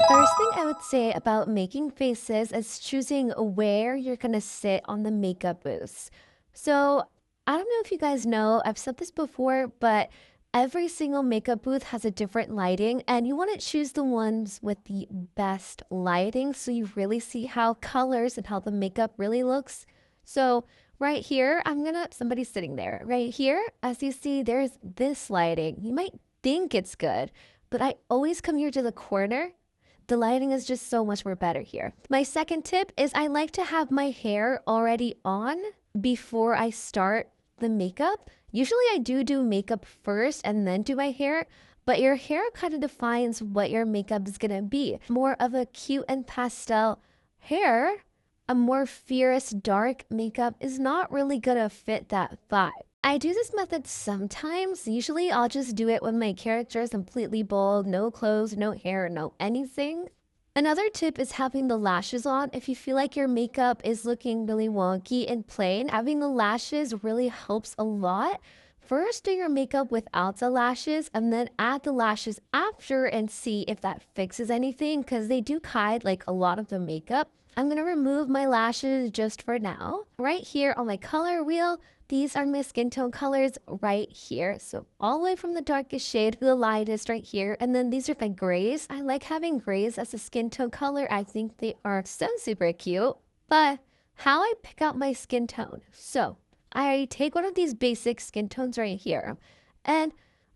First thing I would say about making faces is choosing where you're gonna sit on the makeup booth. So, I don't know if you guys know, I've said this before, but every single makeup booth has a different lighting, and you want to choose the ones with the best lighting so you really see how colors and how the makeup really looks. So, right here, somebody's sitting there. Right here, as you see, there's this lighting. You might think it's good, but I always come here to the corner. The lighting is just so much more better here. My second tip is I like to have my hair already on before I start the makeup. Usually I do makeup first and then do my hair, but your hair kind of defines what your makeup is gonna be. More of a cute and pastel hair, a more fierce dark makeup is not really gonna fit that vibe. I do this method sometimes. Usually I'll just do it when my character is completely bald, no clothes, no hair, no anything. Another tip is having the lashes on. If you feel like your makeup is looking really wonky and plain, having the lashes really helps a lot. First, do your makeup without the lashes and then add the lashes after and see if that fixes anything because they do hide like a lot of the makeup. I'm going to remove my lashes just for now. Right here on my color wheel, these are my skin tone colors right here. So all the way from the darkest shade to the lightest right here. And then these are my grays. I like having grays as a skin tone color. I think they are so super cute. But how I pick out my skin tone. So I take one of these basic skin tones right here. And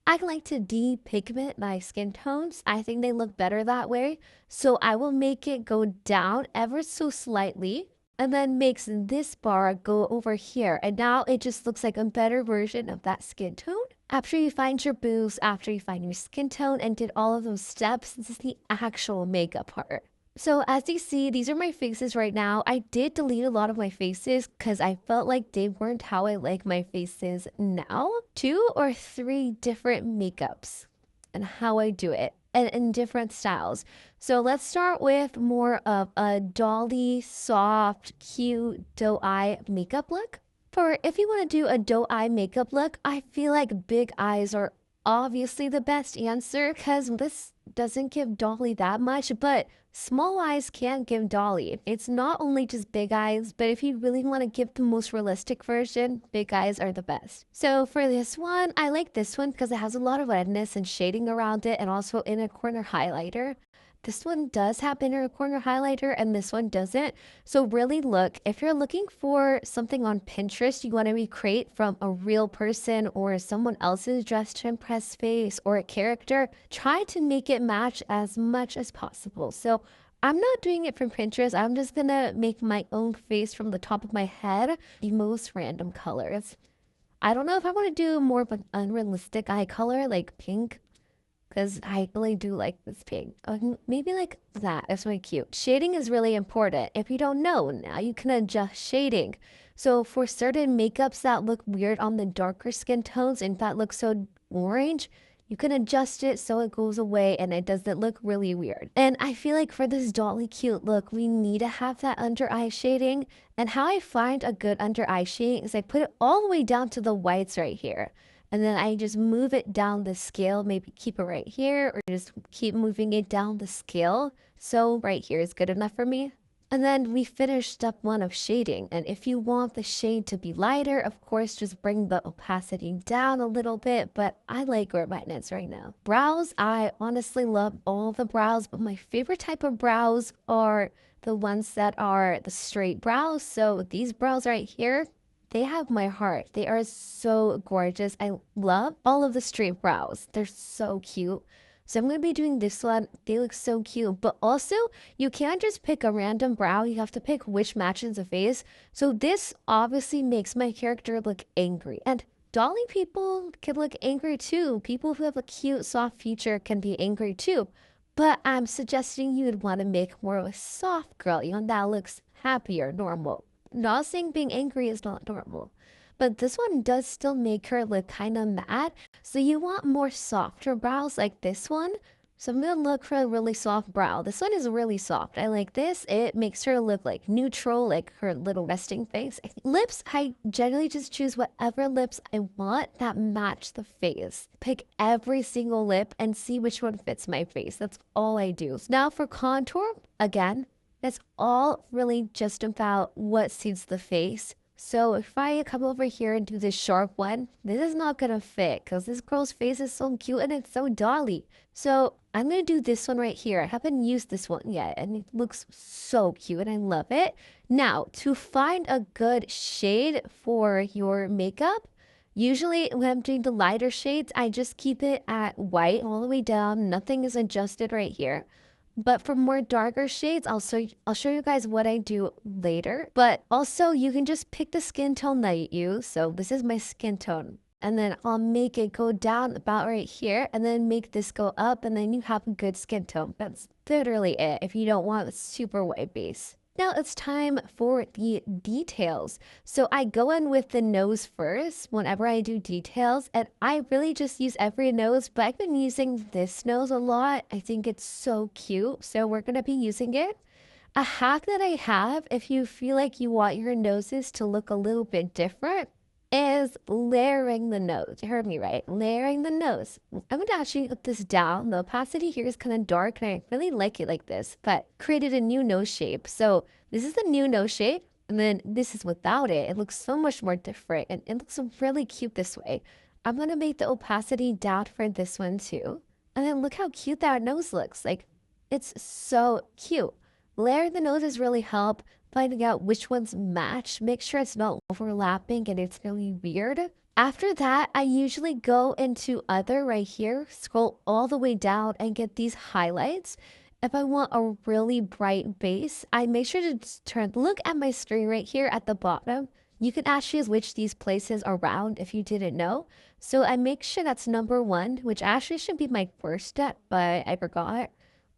I like to depigment my skin tones. I think they look better that way. So I will make it go down ever so slightly and then makes this bar go over here. And now it just looks like a better version of that skin tone. After you find your boobs, after you find your skin tone and did all of those steps, this is the actual makeup part. So as you see, these are my faces right now. I did delete a lot of my faces because I felt like they weren't how I like my faces now. 2 or 3 different makeups and how I do it and in different styles. So let's start with more of a dolly, soft, cute doe eye makeup look. For if you want to do a doe eye makeup look, I feel like big eyes are obviously the best answer because this doesn't give dolly that much, but small eyes can give dolly. It's not only just big eyes, but if you really want to give the most realistic version, big eyes are the best. So for this one, I like this one because it has a lot of redness and shading around it and also inner corner highlighter. This one does have inner corner highlighter and this one doesn't. So really look, if you're looking for something on Pinterest you want to recreate from a real person or someone else's dress to impress face or a character, try to make it match as much as possible. So I'm not doing it from Pinterest. I'm just gonna make my own face from the top of my head, the most random colors. I don't know if I want to do more of an unrealistic eye color like pink, because I really do like this pink. Maybe like that. It's really cute. Shading is really important. If you don't know, now you can adjust shading. So for certain makeups that look weird on the darker skin tones and that looks so orange, you can adjust it so it goes away and it doesn't look really weird. And I feel like for this dolly cute look, we need to have that under eye shading. And how I find a good under eye shading is I put it all the way down to the whites right here. And then I just move it down the scale, maybe keep it right here or just keep moving it down the scale. So right here is good enough for me. And then we finish step 1 of shading. And if you want the shade to be lighter, of course, just bring the opacity down a little bit. But I like where mine is right now. Brows, I honestly love all the brows, but my favorite type of brows are the ones that are the straight brows. So these brows right here, they have my heart. They are so gorgeous. I love all of the straight brows. They're so cute. So I'm going to be doing this one. They look so cute. But also, you can't just pick a random brow. You have to pick which matches the face. So this obviously makes my character look angry. And dolly people can look angry too. People who have a cute, soft feature can be angry too. But I'm suggesting you'd want to make more of a soft girl. You know, that looks happier, normal. Not saying being angry is not normal, but this one does still make her look kind of mad. So you want more softer brows like this one, So I'm gonna look for a really soft brow. This one is really soft. I like this. It makes her look like neutral, like her little resting face. Lips, I generally just choose whatever lips I want that match the face. Pick every single lip and see which one fits my face. That's all I do. Now for contour, again, that's all really just about what suits the face. So if I come over here and do this sharp one, this is not gonna fit because this girl's face is so cute and it's so dolly. So I'm gonna do this one right here. I haven't used this one yet and it looks so cute and I love it. Now, to find a good shade for your makeup, usually when I'm doing the lighter shades, I just keep it at white all the way down. Nothing is adjusted right here. But for more darker shades, I'll show you guys what I do later. But also, you can just pick the skin tone that you use. So this is my skin tone. And then I'll make it go down about right here. And then make this go up. And then you have a good skin tone. That's literally it if you don't want a super white base. Now it's time for the details. So I go in with the nose first whenever I do details, and I really just use every nose, but I've been using this nose a lot. I think it's so cute, so we're gonna be using it. A hack that I have, if you feel like you want your noses to look a little bit different, is layering the nose. You heard me right, layering the nose. I'm gonna actually put this down. The opacity here is kind of dark and I really like it like this, but created a new nose shape. So this is the new nose shape and then this is without it. It looks so much more different and it looks really cute this way. I'm gonna make the opacity down for this one too. And then look how cute that nose looks. Like, it's so cute. Layering the noses really help finding out which ones match. Make sure it's not overlapping and it's really weird. After that, I usually go into other right here, scroll all the way down and get these highlights. If I want a really bright base, I make sure to look at my screen right here at the bottom. You can actually switch these places around if you didn't know. So I make sure that's number 1, which actually should be my first step, but I forgot.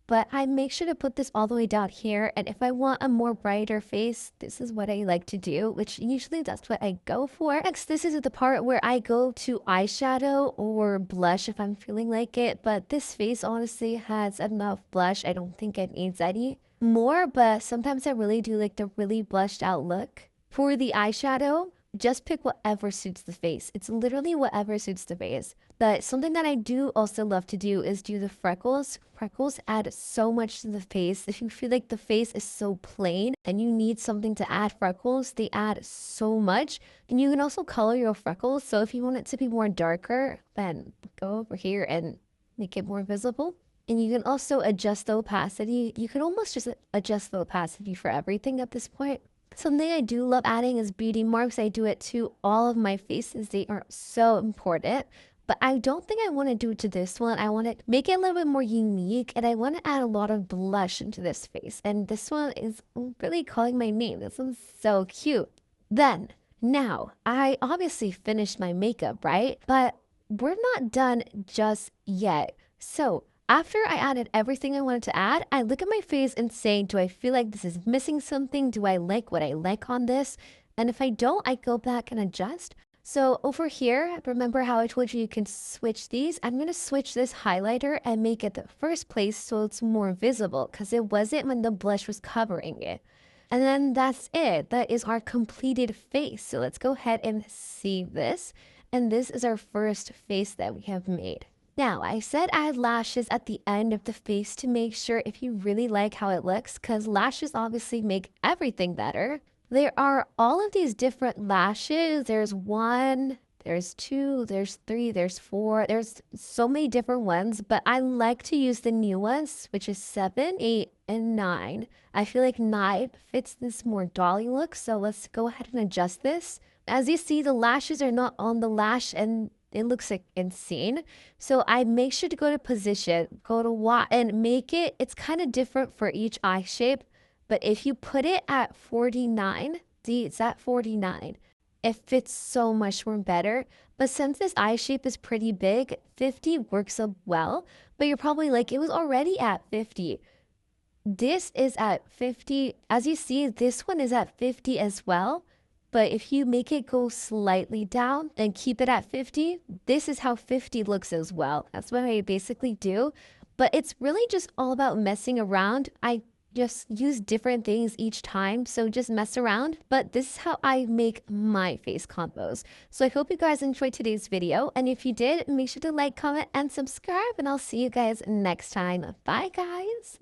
But I make sure to put this all the way down here. And if I want a more brighter face, this is what I like to do, which usually that's what I go for. Next, this is the part where I go to eyeshadow or blush if I'm feeling like it. But this face honestly has enough blush. I don't think it needs any more, but sometimes I really do like the really blushed out look. For the eyeshadow, just pick whatever suits the face. It's literally whatever suits the face. But something that I do also love to do is do the freckles. Freckles add so much to the face. If you feel like the face is so plain and you need something to add freckles, they add so much. And you can also color your freckles. So if you want it to be more darker, then go over here and make it more visible. And you can also adjust the opacity. You can almost just adjust the opacity for everything at this point. Something I do love adding is beauty marks. I do it to all of my faces. They are so important. But I don't think I want to do it to this one. I want to make it a little bit more unique. And I want to add a lot of blush into this face. And this one is really calling my name. This one's so cute. Then, now, I obviously finished my makeup, right? But we're not done just yet. So after I added everything I wanted to add, I look at my face and say, do I feel like this is missing something? Do I like what I like on this? And if I don't, I go back and adjust. So over here, remember how I told you you can switch these? I'm going to switch this highlighter and make it the first place so it's more visible because it wasn't when the blush was covering it. And then that's it. That is our completed face. So let's go ahead and see this. And this is our first face that we have made. Now, I said add lashes at the end of the face to make sure if you really like how it looks, because lashes obviously make everything better. There are all of these different lashes. There's 1, there's 2, there's 3, there's 4. There's so many different ones, but I like to use the new ones, which is 7, 8, and 9. I feel like 9 fits this more dolly look, so let's go ahead and adjust this. As you see, the lashes are not on the lash and it looks like insane. So I make sure to go to position, go to what, and make it, it's kind of different for each eye shape. But if you put it at 49, see, it's at 49. It fits so much more better. But since this eye shape is pretty big, 50 works up well. But you're probably like, it was already at 50. This is at 50. As you see, this one is at 50 as well. But if you make it go slightly down and keep it at 50, this is how 50 looks as well. That's what I basically do. but it's really just all about messing around. I just use different things each time, so just mess around. But this is how I make my face combos. So I hope you guys enjoyed today's video, and if you did, make sure to like, comment, and subscribe, and I'll see you guys next time. Bye, guys!